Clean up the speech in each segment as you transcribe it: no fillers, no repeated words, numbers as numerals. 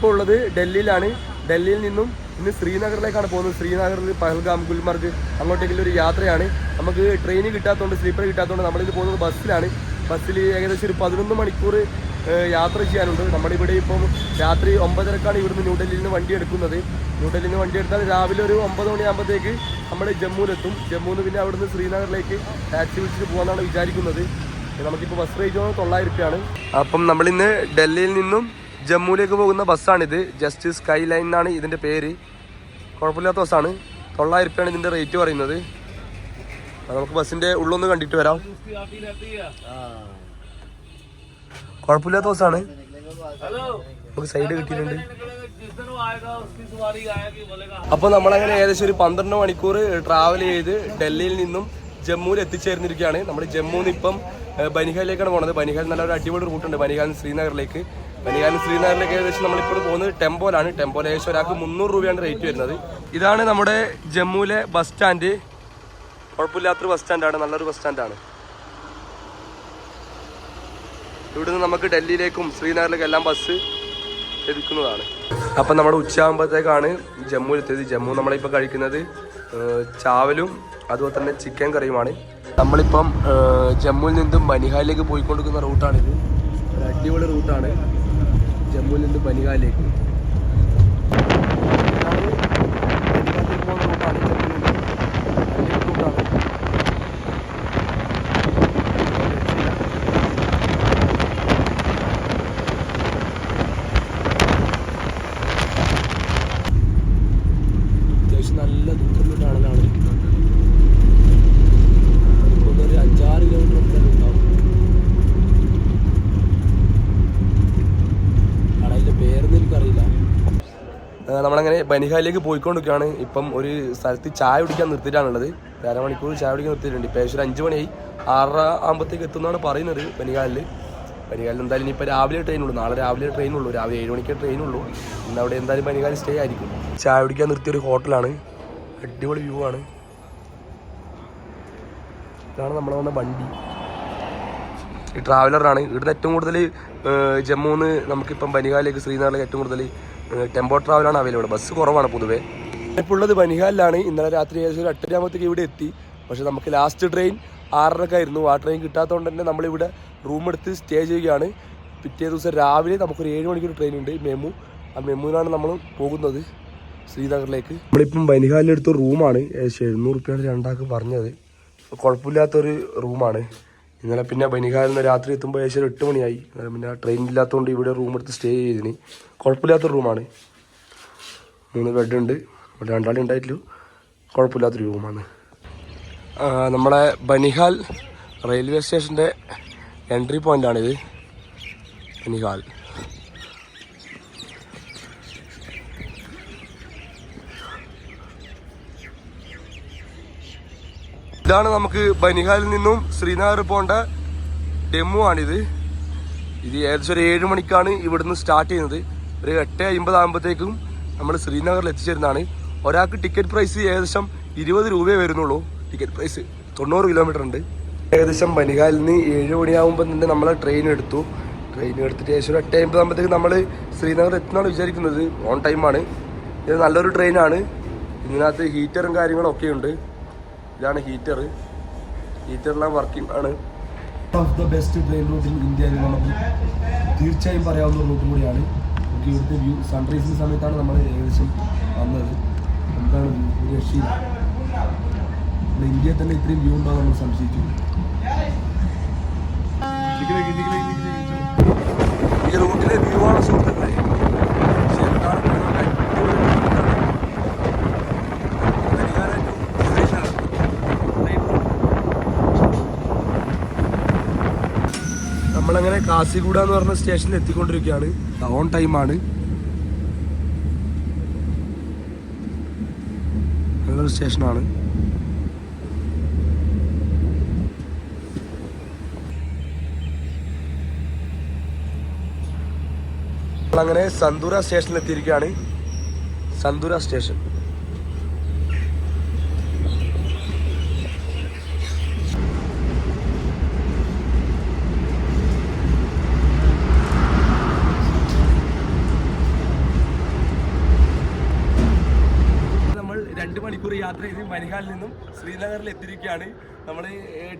ഇപ്പോൾ ഉള്ളത് ഡൽഹിയിലാണ്. ഡൽഹിയിൽ നിന്നും ഇന്ന് ശ്രീനഗറിലേക്കാണ് പോകുന്നത്. ശ്രീനഗറിൽ പഹൽഗാം, ഗുൽമർഗ് അങ്ങോട്ടേക്കുള്ള ഒരു യാത്രയാണ്. നമുക്ക് ട്രെയിൻ കിട്ടാത്തതുകൊണ്ട്, സ്ലീപ്പർ കിട്ടാത്തതുകൊണ്ട് നമ്മളിത് പോകുന്നത് ബസ്സിലാണ്. ബസ്സിൽ ഏകദേശം ഒരു 11 മണിക്കൂർ യാത്ര ചെയ്യാനുണ്ട്. നമ്മളിവിടെ ഇപ്പം രാത്രി 9:30ക്കാണ് ഇവിടുന്ന് ന്യൂഡൽഹിയിൽ നിന്ന് വണ്ടി എടുക്കുന്നത്. ന്യൂഡൽഹിയിൽ നിന്ന് വണ്ടി എടുത്താൽ രാവിലെ ഒരു 9 മണിയാകുമ്പോഴത്തേക്ക് നമ്മൾ ജമ്മുവിലെത്തും. ജമ്മുവിൽ നിന്ന് പിന്നെ അവിടുന്ന് ശ്രീനഗറിലേക്ക് ടാക്സി വിളിച്ചിട്ട് പോകാനാണ് വിചാരിക്കുന്നത്. നമുക്കിപ്പോൾ ബസ് റേറ്റ് 900 രൂപയാണ്. അപ്പം നമ്മളിന്ന് ഡൽഹിയിൽ നിന്നും ജമ്മുവിലേക്ക് പോകുന്ന ബസ്സാണിത്. ജസ്റ്റ് സ്കൈ ലൈൻ എന്നാണ് ഇതിൻ്റെ പേര്. കുഴപ്പമില്ലാത്ത ബസ്സാണ്. 900 രൂപയാണ് ഇതിൻ്റെ റേറ്റ് പറയുന്നത്. നമുക്ക് ബസ്സിൻ്റെ ഉള്ളൊന്ന് കണ്ടിട്ട് വരാം. കുഴപ്പമില്ലാത്ത ബസ്സാണ്. നമുക്ക് സൈഡ് കിട്ടിയിട്ടുണ്ട്. അപ്പോൾ നമ്മളങ്ങനെ ഏകദേശം ഒരു 12 മണിക്കൂർ ട്രാവൽ ചെയ്ത് ഡൽഹിയിൽ നിന്നും ജമ്മുവിൽ എത്തിച്ചേർന്നിരിക്കുകയാണ്. നമ്മൾ ജമ്മുവിൽ നിന്ന് ഇപ്പം ബനിഹാലിലേക്കാണ് പോകുന്നത്. ബനിഹാൽ നല്ലൊരു അടിപൊളി റൂട്ടുണ്ട്. ബനിഹാലിൽ ശ്രീനഗറിലേക്ക് ഏകദേശം നമ്മളിപ്പോൾ പോകുന്നത് ടെമ്പോയിലാണ്. ടെമ്പോയിൽ ഏകദേശം ഒരാൾക്ക് 300 രൂപയാണ് റേറ്റ് വരുന്നത്. ഇതാണ് നമ്മുടെ ജമ്മുവിലെ ബസ് സ്റ്റാൻഡ്. കുഴപ്പമില്ലാത്തൊരു ബസ് സ്റ്റാൻഡാണ്, നല്ലൊരു ബസ് സ്റ്റാൻഡാണ്. ഇവിടുന്ന് നമുക്ക് ഡൽഹിയിലേക്കും ശ്രീനഗറിലേക്കും എല്ലാം ബസ് ലഭിക്കുന്നതാണ്. അപ്പം നമ്മുടെ ഉച്ചയാകുമ്പോഴത്തേക്കാണ് ജമ്മുവിലെത്തിയത്. ജമ്മു നമ്മളിപ്പോൾ കഴിക്കുന്നത് ചാവലും അതുപോലെ തന്നെ ചിക്കൻ കറിയുമാണ്. നമ്മളിപ്പം ജമ്മുവിൽ നിന്നും ബനിഹാലിലേക്ക് പോയിക്കൊണ്ടിരിക്കുന്ന റൂട്ടാണിത്. ഒരു അടിപൊളി റൂട്ടാണ് ജമ്മുവിൽ നിന്ന് ബനിഹാലിലേക്ക്. അത്യാവശ്യം നല്ല ദൂരമുള്ള ടണലാണ്. ഒരു 5-6 കിലോമീറ്റർ ഉണ്ടാവും. അതിൻ്റെ പേരൊന്നും എനിക്കറിയില്ല. നമ്മളങ്ങനെ ബനിഹാലിലേക്ക് പോയിക്കൊണ്ടിരിക്കുകയാണ്. ഇപ്പം ഒരു സ്ഥലത്ത് ചായ കുടിക്കാൻ നിർത്തിയിട്ടാണുള്ളത്. 1/2 മണിക്കൂർ ചായ കുടിക്കാൻ നിർത്തിയിട്ടുണ്ട്. ഇപ്പോൾ ഏകദേശം 5 മണിയായി. 6:30 ആകുമ്പോഴത്തേക്ക് എത്തുന്നതാണ് പറയുന്നത് ബനിഹാലിൽ. എന്തായാലും ഇനിയിപ്പോൾ രാവിലെ ട്രെയിനുള്ളൂ. നാളെ രാവിലെ ട്രെയിനുള്ളൂ. രാവിലെ 7 മണിക്ക് ട്രെയിനുള്ളൂ. ഇന്ന് അവിടെ എന്തായാലും ബനിഹാലിൽ സ്റ്റേ ആയിരിക്കും. ചായ കുടിക്കാൻ നിർത്തിയൊരു ഹോട്ടലാണ്. അടിപൊളി വ്യൂ ആണ്. ഇതാണ് നമ്മൾ വന്ന വണ്ടി. ഈ ട്രാവലറാണ്. ഇവിടുന്ന് ഏറ്റവും കൂടുതൽ ജമ്മുന്ന് നമുക്കിപ്പം ബനിഹാലിലേക്ക് ശ്രീനഗറിലേക്ക് ഏറ്റവും കൂടുതൽ ടെമ്പോ ട്രാവലാണ് അവൈലബിൾ. ബസ് കുറവാണ് പൊതുവേ. ഇപ്പോൾ ഉള്ളത് ബനിഹാലിലാണ്. ഇന്നലെ രാത്രി ഏകദേശം ഒരു 8:30 ആകുമ്പോഴത്തേക്ക് ഇവിടെ എത്തി. പക്ഷേ നമുക്ക് ലാസ്റ്റ് ട്രെയിൻ 6:30 ആയിരുന്നു. ആ ട്രെയിൻ കിട്ടാത്തതുകൊണ്ട് തന്നെ നമ്മളിവിടെ റൂം എടുത്ത് സ്റ്റേ ചെയ്യുകയാണ്. പിറ്റേ ദിവസം രാവിലെ നമുക്കൊരു 7 മണിക്കൊരു ട്രെയിൻ ഉണ്ട്, മെമു. ആ മെമുവിനാണ് നമ്മൾ പോകുന്നത് ശ്രീനഗറിലേക്ക്. നമ്മളിപ്പം ബനിഹാലിലെടുത്ത റൂമാണ്. ഏകദേശം 700 രൂപയാണ് രണ്ടാൾക്ക് പറഞ്ഞത്. കുഴപ്പമില്ലാത്തൊരു റൂമാണ്. ഇന്നലെ പിന്നെ ബനിഹാലിൽ നിന്ന് രാത്രി എത്തുമ്പോൾ ഏകദേശം 8 മണിയായി. പിന്നെ ട്രെയിൻ ഇല്ലാത്തതുകൊണ്ട് ഇവിടെ റൂം എടുത്ത് സ്റ്റേ ചെയ്തിന്. കുഴപ്പമില്ലാത്തൊരു റൂമാണ്. 3 ബെഡ് ഉണ്ട്. 2 ആളെ ഉണ്ടായിട്ടുള്ളൂ. കുഴപ്പമില്ലാത്തൊരു റൂമാണ്. നമ്മളെ ബനിഹാൽ റെയിൽവേ സ്റ്റേഷൻ്റെ എൻട്രി പോയിൻ്റാണിത്. ബനിഹാൽ ഇതാണ്. നമുക്ക് ബനിഹാലിൽ നിന്നും ശ്രീനഗർ പോകേണ്ട ഡെമു ആണിത്. ഇത് ഏകദേശം ഒരു 7 മണിക്കാണ് ഇവിടുന്ന് സ്റ്റാർട്ട് ചെയ്യുന്നത്. ഒരു 8:50 ആകുമ്പോഴത്തേക്കും നമ്മൾ ശ്രീനഗറിൽ എത്തിച്ചേരുന്നതാണ്. ഒരാൾക്ക് ടിക്കറ്റ് പ്രൈസ് ഏകദേശം 20 രൂപയെ വരുന്നുള്ളൂ. ടിക്കറ്റ് പ്രൈസ് 90 കിലോമീറ്റർ ഉണ്ട്. ഏകദേശം ബനിഹാലിൽ നിന്ന് 7 മണിയാകുമ്പോൾ തന്നെ നമ്മൾ ട്രെയിൻ എടുത്തിട്ട് ഏകദേശം ഒരു 8:50 ആകുമ്പോഴത്തേക്ക് നമ്മൾ ശ്രീനഗർ എത്തുന്നതാണ് വിചാരിക്കുന്നത്. ഓൺ ടൈമാണ്. ഇത് നല്ലൊരു ട്രെയിനാണ്. ഇതിനകത്ത് ഹീറ്ററും കാര്യങ്ങളും ഒക്കെ ഉണ്ട്. ഇതാണ് ഹീറ്ററെല്ലാം വർക്കിംഗ് ആണ്. Of the best train root in ഇന്ത്യയിൽ നമുക്ക് തീർച്ചയായും പറയാവുന്ന റൂട്ടും കൂടിയാണ്. നമുക്ക് ഇവിടുത്തെ വ്യൂ സൺറൈസിൻ്റെ സമയത്താണ് നമ്മൾ ഏകദേശം വന്നത്. എന്താണ് വ്യൂ, ഒരു രക്ഷയില്ല. ഇന്ത്യയിൽ തന്നെ ഇത്രയും വ്യൂ ഉണ്ടോ നമ്മൾ സംശയിച്ചു. ഈ റൂട്ടിലെ വ്യൂ ആണ് സുഹൃത്തുക്കളെ. നമ്മളങ്ങനെ കാസിഗുഡ എന്ന് പറഞ്ഞ സ്റ്റേഷനിൽ എത്തിക്കൊണ്ടിരിക്കുകയാണ്. ഓൺ ടൈമാണ്. നല്ലൊരു സ്റ്റേഷനാണ്. നമ്മളങ്ങനെ സന്തൂര സ്റ്റേഷനിൽ എത്തിയിരിക്കുകയാണ്. സന്തൂര സ്റ്റേഷൻ. മണിക്കൂർ യാത്ര ചെയ്ത് ബനിഹാലിൽ നിന്നും ശ്രീനഗറിൽ എത്തിയിരിക്കുകയാണ്. നമ്മൾ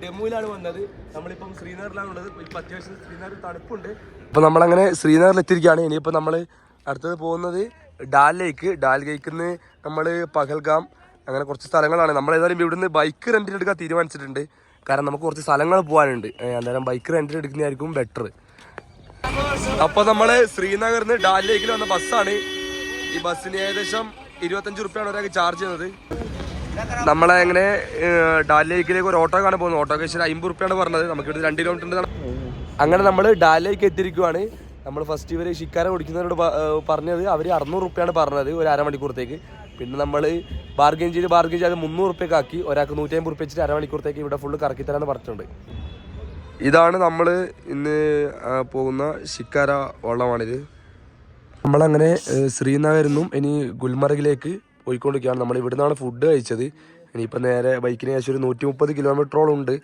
ഡെമുവിലാണ് വന്നത്. നമ്മളിപ്പം ശ്രീനഗറിലാണ് ഉള്ളത്. ഇപ്പം അത്യാവശ്യം ശ്രീനഗർ തണുപ്പുണ്ട്. അപ്പോൾ നമ്മളങ്ങനെ ശ്രീനഗറിൽ എത്തിയിരിക്കുകയാണ്. ഇനിയിപ്പോൾ നമ്മൾ അടുത്തത് പോകുന്നത് ഡാൽ ലേക്ക് നിന്ന് നമ്മൾ പഹൽഗാം അങ്ങനെ കുറച്ച് സ്ഥലങ്ങളാണ്. നമ്മൾ ഏതായാലും ഇവിടുന്ന് ബൈക്ക് റെൻറ്റിന് എടുക്കാൻ തീരുമാനിച്ചിട്ടുണ്ട്. കാരണം നമുക്ക് കുറച്ച് സ്ഥലങ്ങൾ പോകാനുണ്ട്. അന്നേരം ബൈക്ക് റെൻറ്റിന് എടുക്കുന്നതായിരിക്കും ബെറ്റർ. അപ്പോൾ നമ്മൾ ശ്രീനഗറിൽ നിന്ന് ഡാൽ ലേക്കിൽ വന്ന ബസ്സാണ്. ഈ ബസ്സിന് ഏകദേശം 25 റുപ്യാണ് ഒരാൾക്ക് ചാർജ് ചെയ്യുന്നത്. നമ്മളെ എങ്ങനെ ഡാൽ ലേക്കിലേക്ക് ഒരു ഓട്ടോ കാണാൻ പോകുന്നത്. ഓട്ടോക്ക് ശേഷം 50 റുപ്യാണ് പറഞ്ഞത്. നമുക്കിവിടെ 2 കിലോമീറ്റർ ഉണ്ട്. അങ്ങനെ നമ്മൾ ഡാൽ ലേക്ക് എത്തിയിരിക്കുവാണ്. നമ്മൾ ഫസ്റ്റ് ഇവർ ഷിക്കാര ഓടിക്കുന്നവരോട് പറഞ്ഞത് അവർ 600 റുപ്യാണ് പറഞ്ഞത് ഒരു അരമണിക്കൂറത്തേക്ക്. പിന്നെ നമ്മൾ ബാർഗെയിൻ ചെയ്ത് 300 റുപ്യക്ക് ആക്കി. ഒരാൾക്ക് 150 റുപ്യ വെച്ചിട്ട് അരമണിക്കൂറത്തേക്ക് ഇവിടെ ഫുള്ള് കറക്കി തരാമെന്ന് പറഞ്ഞിട്ടുണ്ട്. ഇതാണ് നമ്മൾ ഇന്ന് പോകുന്ന ഷിക്കാര വള്ളമാണിത്. നമ്മളങ്ങനെ ശ്രീനഗറിൽ നിന്നും ഇനി ഗുൽമർഗിലേക്ക് പോയിക്കൊണ്ടിരിക്കുകയാണ്. നമ്മൾ ഇവിടെ നിന്നാണ് ഫുഡ് കഴിച്ചത്. ഇനിയിപ്പോൾ നേരെ ബൈക്കിന് ശേഷം ഒരു 130 കിലോമീറ്ററോളം ഉണ്ട്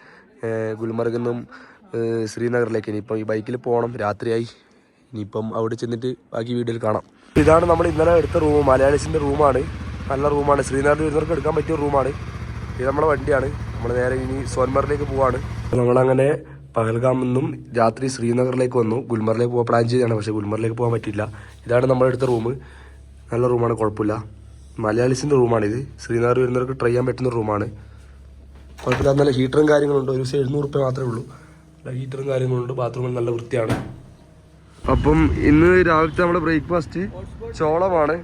ഗുൽമർഗിൽ നിന്നും ശ്രീനഗറിലേക്ക്. ഇനിയിപ്പം ഈ ബൈക്കിൽ പോകണം. രാത്രിയായി. ഇനിയിപ്പം അവിടെ ചെന്നിട്ട് ബാക്കി വീഡിയോയിൽ കാണാം. ഇതാണ് നമ്മൾ ഇന്നലെ എടുത്ത റൂം. മലയാളീസിൻ്റെ റൂമാണ്. നല്ല റൂമാണ്. ശ്രീനഗറിൽ വരുന്നവർക്ക് എടുക്കാൻ പറ്റിയ റൂമാണ്. ഇത് നമ്മുടെ വണ്ടിയാണ്. നമ്മൾ നേരെ ഇനി സോൻമറിലേക്ക് പോവാണ്. നമ്മളങ്ങനെ പഹൽഗാമിൽ നിന്നും രാത്രി ശ്രീനഗറിലേക്ക് വന്നു. ഗുൽമർഗിലേക്ക് പോകാൻ പ്ലാൻ ചെയ്തതാണ്. പക്ഷേ ഗുൽമർഗിലേക്ക് പോകാൻ പറ്റില്ല. ഇതാണ് നമ്മളെടുത്ത റൂം. നല്ല റൂമാണ്, കുഴപ്പമില്ല. മലയാളീസിൻ്റെ റൂമാണിത്. ശ്രീനഗർ വരുന്നവർക്ക് ട്രൈ ചെയ്യാൻ പറ്റുന്ന റൂമാണ്. കുഴപ്പമില്ല. നല്ല ഹീറ്ററും കാര്യങ്ങളുണ്ട്. ഒരു ദിവസം 700 റുപ്യ മാത്രമേ ഉള്ളൂ. ഹീറ്ററും കാര്യങ്ങളുണ്ട്. ബാത്റൂമിൽ നല്ല വൃത്തിയാണ്. അപ്പം ഇന്ന് രാവിലത്തെ നമ്മുടെ ബ്രേക്ക്ഫാസ്റ്റ് ചോളമാണ്.